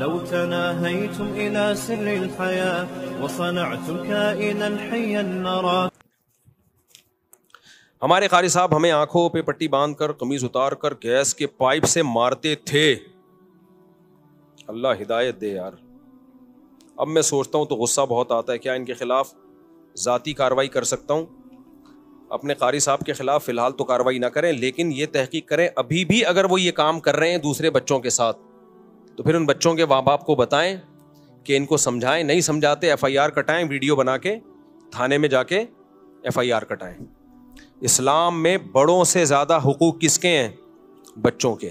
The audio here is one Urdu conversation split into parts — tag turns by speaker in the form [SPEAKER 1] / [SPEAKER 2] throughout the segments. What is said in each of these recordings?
[SPEAKER 1] لو تناهيتم إلى سر الحياة وصنعتم كائنا حيا نرى.
[SPEAKER 2] ہمارے قاری صاحب ہمیں آنکھوں پہ پٹی باندھ کر قمیض اتار کر گیس کے پائپ سے مارتے تھے. اللہ ہدایت دے یار. اب میں سوچتا ہوں تو غصہ بہت آتا ہے, کیا ان کے خلاف ذاتی کارروائی کر سکتا ہوں؟ اپنے قاری صاحب کے خلاف فی الحال تو کارروائی نہ کریں, لیکن یہ تحقیق کریں ابھی بھی اگر وہ یہ کام کر رہے ہیں دوسرے بچوں کے ساتھ تو پھر ان بچوں کے ماں باپ کو بتائیں کہ ان کو سمجھائیں. نہیں سمجھاتے ایف آئی آر کٹائیں, ویڈیو بنا کے تھانے میں جا کے ایف آئی آر کٹائیں. اسلام میں بڑوں سے زیادہ حقوق کس کے ہیں؟ بچوں کے.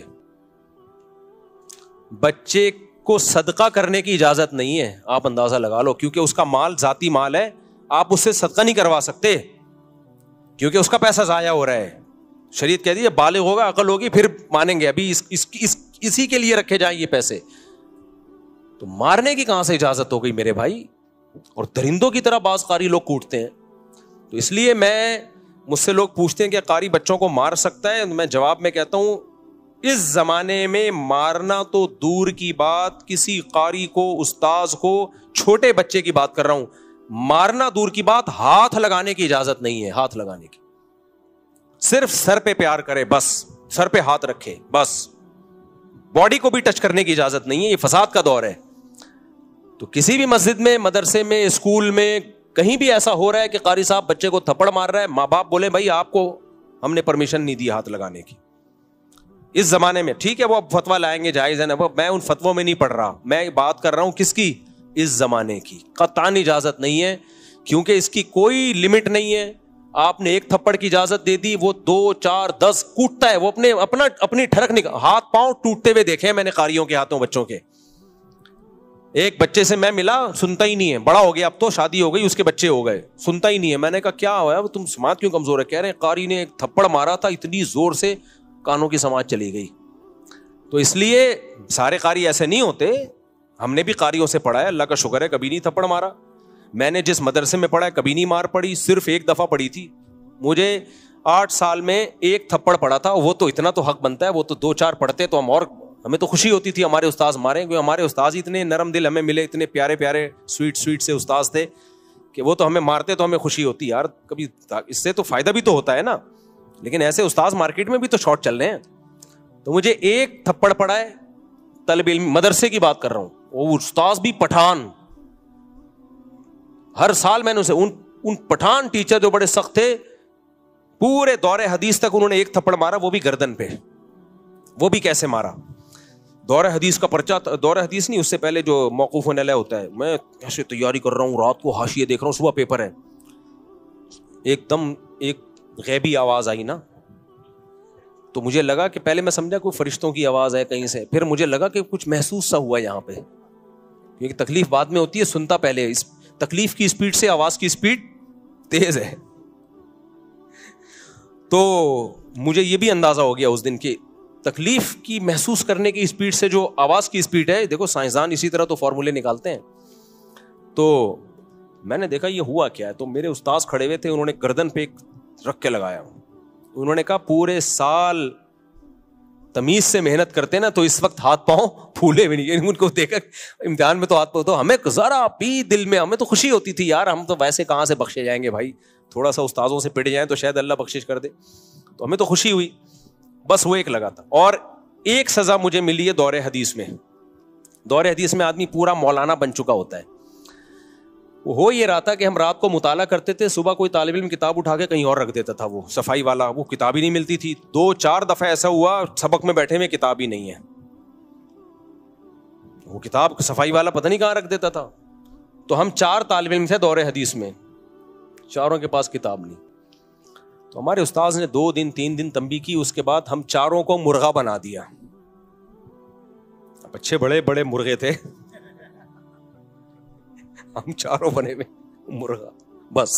[SPEAKER 2] بچے کو صدقہ کرنے کی اجازت نہیں ہے, آپ اندازہ لگا لو, کیونکہ اس کا مال ذاتی مال ہے, آپ اس سے صدقہ نہیں کروا سکتے کیونکہ اس کا پیسہ ضائع ہو رہا ہے. شریعت کہہ دی ہے بالغ ہوگا, عقل ہوگی پھر مانیں گے, ابھی اسی کے لیے رکھے جائیں یہ پیسے. تو مارنے کی کہاں سے اجازت ہو گئی میرے بھائی؟ اور درندوں کی طرح بعض قاری لوگ کوٹتے ہیں. تو اس لیے مجھ سے لوگ پوچھتے ہیں کہ قاری بچوں کو مار سکتا ہے؟ میں جواب میں کہتا ہوں اس زمانے میں مارنا تو دور کی بات, کسی قاری کو, استاذ کو, چھوٹے بچے کی بات کر رہا ہوں, مارنا دور کی بات, ہاتھ لگانے کی اجازت نہیں ہے. ہاتھ لگانے کی صرف سر پہ پیار کرے بس, سر پہ ہاتھ رکھے بس, باڈی کو بھی ٹچ کرنے کی اجازت نہیں ہے. یہ فساد کا دور ہے. تو کسی بھی مسجد میں, مدرسے میں, اسکول میں, کہیں بھی ایسا ہو رہا ہے کہ قاری صاحب بچے کو تھپڑ مار رہا ہے, ماں باپ بولے بھائی آپ کو ہم نے پرمیشن نہیں دی ہاتھ لگانے کی. اس زمانے میں ٹھیک ہے وہ اب فتویٰ لائیں گے, جائز ہے نا, میں ان فتووں میں نہیں پڑھ رہا, میں بات کر رہا ہوں کس کی؟ اس زمانے کی. قطعاً اجازت نہیں ہے کیونکہ اس کی کوئی لمٹ نہیں ہے. آپ نے ایک تھپڑ کی اجازت دے دی, وہ 2 4 10 کوٹتا ہے, وہ اپنی ٹھڑک ہاتھ پاؤں ٹوٹتے ہوئے دیکھے ہیں میں نے قاریوں کے ہاتھوں, بچوں کے. ایک بچے سے میں ملا, سنتا ہی نہیں ہے, بڑا ہو گیا اب تو, شادی ہو گئی, اس کے بچے ہو گئے, سنتا ہی نہیں ہے. میں نے کہا کیا ہوا تم سماعت کیوں کمزور ہے؟ کہہ رہے ہیں قاری نے ایک تھپڑ مارا تھا اتنی زور سے کانوں کی سماعت چلی گئی. تو اس لیے سارے قاری ایسے نہیں ہوتے, ہم نے بھی قاریوں سے پڑھا ہے, اللہ کا شکر ہے کبھی نہیں تھپڑ مارا. میں نے جس مدرسے میں پڑھا ہے کبھی نہیں مار پڑی, صرف ایک دفعہ پڑی تھی. مجھے 8 سال میں ایک تھپڑ پڑا تھا, وہ تو اتنا تو حق بنتا ہے, وہ تو 2 4 پڑھتے تو ہمیں تو خوشی ہوتی تھی ہمارے استاذ مارے, کیونکہ ہمارے استاذ اتنے نرم دل ہمیں ملے, اتنے پیارے پیارے سویٹ سے استاذ تھے کہ وہ تو ہمیں مارتے تو ہمیں خوشی ہوتی یار, کبھی اس سے تو فائدہ بھی تو ہوتا ہے نا. لیکن ایسے استاذ مارکیٹ میں بھی تو شارٹ چل رہے ہیں. تو مجھے ایک تھپڑ پڑا ہے, طالب علم مدرسے کی بات کر رہا ہوں, وہ استاذ بھی پٹھان. ہر سال میں نے اسے ان پٹھان ٹیچر جو بڑے سخت تھے, پورے دور حدیث تک انہوں نے ایک تھپڑ مارا, وہ بھی گردن پہ. وہ بھی کیسے مارا؟ دور حدیث کا پرچہ, دور حدیث نہیں, اس سے پہلے جو موقوف علیہ ہوتا ہے, میں کیسے تیاری کر رہا ہوں, رات کو حاشیے دیکھ رہا ہوں, صبح پیپر ہے. ایک دم ایک غیبی آواز آئی نا, تو مجھے لگا کہ پہلے میں سمجھا کوئی فرشتوں کی آواز ہے کہیں سے, پھر مجھے لگا کہ کچھ محسوس سا ہوا یہاں پہ, کیونکہ تکلیف بعد میں ہوتی ہے, سنتا پہلے. اس تکلیف کی اسپیڈ سے آواز کی اسپیڈ تیز ہے. تو مجھے یہ بھی اندازہ ہو گیا اس دن کی تکلیف کی محسوس کرنے کی اسپیڈ سے جو آواز کی اسپیڈ ہے. دیکھو سائنسدان اسی طرح تو فارمولے نکالتے ہیں. تو میں نے دیکھا یہ ہوا کیا ہے, تو میرے استاذ کھڑے ہوئے تھے, انہوں نے گردن پہ رکھ کے لگایا. انہوں نے کہا پورے سال تمیز سے محنت کرتے نا تو اس وقت ہاتھ پاؤں پھولے بھی نہیں. ان کو دیکھ کر امتحان میں تو ہاتھ پاؤں, تو ہمیں ذرا بھی دل میں ہمیں تو خوشی ہوتی تھی یار, ہم تو ویسے کہاں سے بخشے جائیں گے بھائی, تھوڑا سا استاذوں سے پٹ جائیں تو شاید اللہ بخشش کر دے. تو ہمیں تو خوشی ہوئی, بس وہ ایک لگا تھا. اور ایک سزا مجھے ملی ہے دور حدیث میں. دور حدیث میں آدمی پورا مولانا بن چکا ہوتا ہے. وہ ہو یہ رہا تھا کہ ہم رات کو مطالعہ کرتے تھے, صبح کوئی طالب علم کتاب اٹھا کے کہیں اور رکھ دیتا تھا, وہ صفائی والا, وہ کتاب ہی نہیں ملتی تھی. 2 4 دفعہ ایسا ہوا سبق میں بیٹھے میں کتاب ہی نہیں ہے. وہ کتاب صفائی والا پتہ نہیں کہاں رکھ دیتا تھا. تو ہم 4 طالب علم تھے دور حدیث میں, چاروں کے پاس کتاب نہیں. تو ہمارے استاذ نے 2 دن 3 دن تنبیہ کی, اس کے بعد ہم چاروں کو مرغا بنا دیا. اب اچھے بڑے بڑے مرغے تھے, ہم چاروں بنے میں مرغا. بس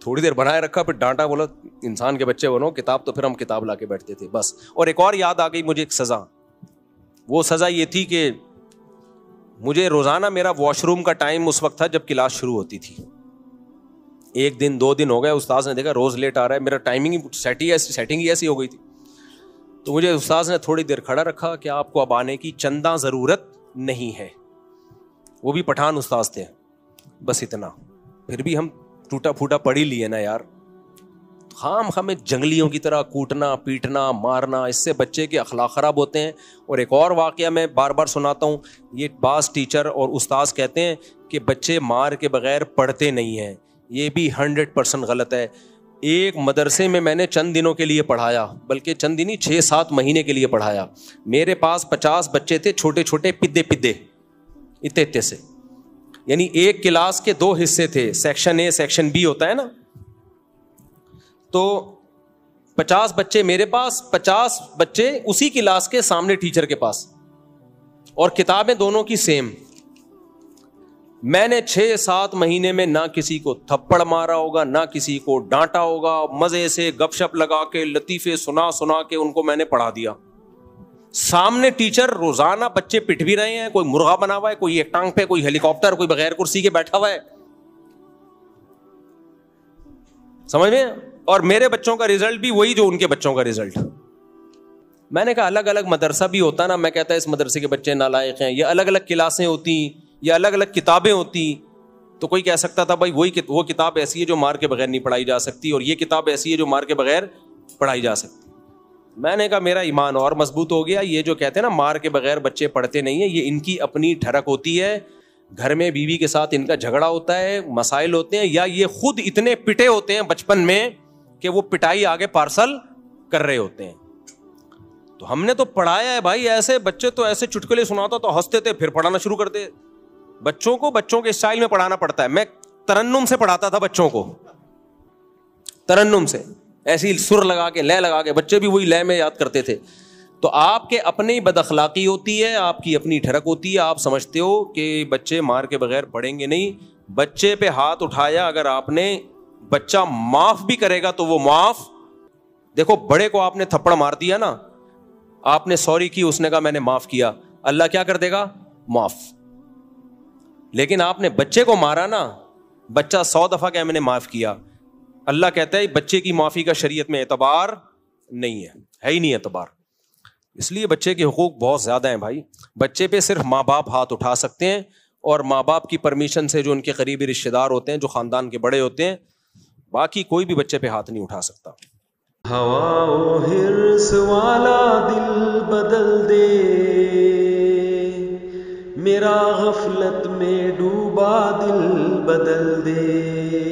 [SPEAKER 2] تھوڑی دیر بنائے رکھا, پھر ڈانٹا, بولا انسان کے بچے بنو, کتاب تو پھر ہم کتاب لا کے بیٹھتے تھے بس. اور ایک اور یاد آ گئی مجھے ایک سزا. وہ سزا یہ تھی کہ مجھے روزانہ میرا واش روم کا ٹائم اس وقت تھا جب کلاس شروع ہوتی تھی. 1 دن 2 دن ہو گئے, استاذ نے دیکھا روز لیٹ آ رہا ہے, میرا ٹائمنگ سیٹنگ ہی ایسی ہو گئی تھی. تو مجھے استاذ نے تھوڑی دیر کھڑا رکھا کہ آپ کو اب آنے کی چندہ ضرورت نہیں ہے. وہ بھی پٹھان استاذ تھے, بس اتنا. پھر بھی ہم ٹوٹا پھوٹا پڑھ ہی لیے نا یار. ہمیں جنگلیوں کی طرح کوٹنا پیٹنا مارنا, اس سے بچے کے اخلاق خراب ہوتے ہیں. اور ایک اور واقعہ میں بار بار سناتا ہوں, یہ بعض ٹیچر اور استاذ کہتے ہیں کہ بچے مار کے بغیر پڑھتے نہیں ہیں. یہ بھی 100% غلط ہے. ایک مدرسے میں نے چند دنوں کے لیے پڑھایا, بلکہ چند دن ہی 6-7 مہینے کے لیے پڑھایا. میرے پاس 50 بچے تھے, چھوٹے چھوٹے پدے اتنے سے. یعنی ایک کلاس کے 2 حصے تھے, سیکشن اے سیکشن بی ہوتا ہے نا. تو 50 بچے میرے پاس, 50 بچے اسی کلاس کے سامنے ٹیچر کے پاس, اور کتابیں دونوں کی سیم. میں نے 6-7 مہینے میں نہ کسی کو تھپڑ مارا ہوگا, نہ کسی کو ڈانٹا ہوگا. مزے سے گپ شپ لگا کے لطیفے سنا کے ان کو میں نے پڑھا دیا. سامنے ٹیچر روزانہ بچے پٹ بھی رہے ہیں, کوئی مرغا بنا ہوا ہے, کوئی ایک ٹانگ پہ, کوئی ہیلی کاپٹر, کوئی بغیر کرسی کے بیٹھا ہوا ہے. سمجھ میں؟ اور میرے بچوں کا رزلٹ بھی وہی جو ان کے بچوں کا رزلٹ. میں نے کہا الگ الگ مدرسہ بھی ہوتا نا, میں کہتا ہے اس مدرسے کے بچے نالائق ہیں, یہ الگ الگ کلاسیں ہوتی, یا الگ الگ کتابیں ہوتی, تو کوئی کہہ سکتا تھا بھائی وہ کتاب ایسی ہے جو مار کے بغیر نہیں پڑھائی جا سکتی, اور یہ کتاب ایسی ہے جو مار کے بغیر پڑھائی جا سکتی. میں نے کہا میرا ایمان اور مضبوط ہو گیا. یہ جو کہتے ہیں نا مار کے بغیر بچے پڑھتے نہیں ہیں, یہ ان کی اپنی ٹھڑک ہوتی ہے. گھر میں بیوی کے ساتھ ان کا جھگڑا ہوتا ہے, مسائل ہوتے ہیں, یا یہ خود اتنے پٹے ہوتے ہیں بچپن میں کہ وہ پٹائی آگے پارسل کر رہے ہوتے ہیں. تو ہم نے تو پڑھایا ہے بھائی ایسے. بچے تو ایسے چٹکلے سناتا تو ہنستے تھے, پھر پڑھانا شروع کرتے. بچوں کو بچوں کے اسٹائل میں پڑھانا پڑتا ہے. میں ترنم سے پڑھاتا تھا بچوں کو, ترنم سے, ایسی سر لگا کے لے لگا کے, بچے بھی وہی لے میں یاد کرتے تھے. تو آپ کے اپنی بد اخلاقی ہوتی ہے, آپ کی اپنی ٹھڑک ہوتی ہے. آپ سمجھتے ہو کہ بچے مار کے بغیر پڑھیں گے نہیں. بچے پہ ہاتھ اٹھایا اگر آپ نے, بچہ معاف بھی کرے گا تو وہ معاف. دیکھو بڑے کو آپ نے تھپڑ مار دیا نا, آپ نے سوری کی, اس نے کہا میں نے معاف کیا, اللہ کیا کر دے گا؟ معاف. لیکن آپ نے بچے کو مارا نا, بچہ 100 دفعہ کہ میں نے معاف کیا, اللہ کہتا ہے بچے کی معافی کا شریعت میں اعتبار نہیں ہے ہی نہیں اعتبار. اس لیے بچے کے حقوق بہت زیادہ ہیں بھائی. بچے پہ صرف ماں باپ ہاتھ اٹھا سکتے ہیں, اور ماں باپ کی پرمیشن سے جو ان کے قریبی رشتے دار ہوتے ہیں, جو خاندان کے بڑے ہوتے ہیں. باقی کوئی بھی بچے پہ ہاتھ نہیں اٹھا سکتا.
[SPEAKER 3] ہوا و حرص والا دل بدل دے, میرا غفلت میں ڈوبا دل بدل دے.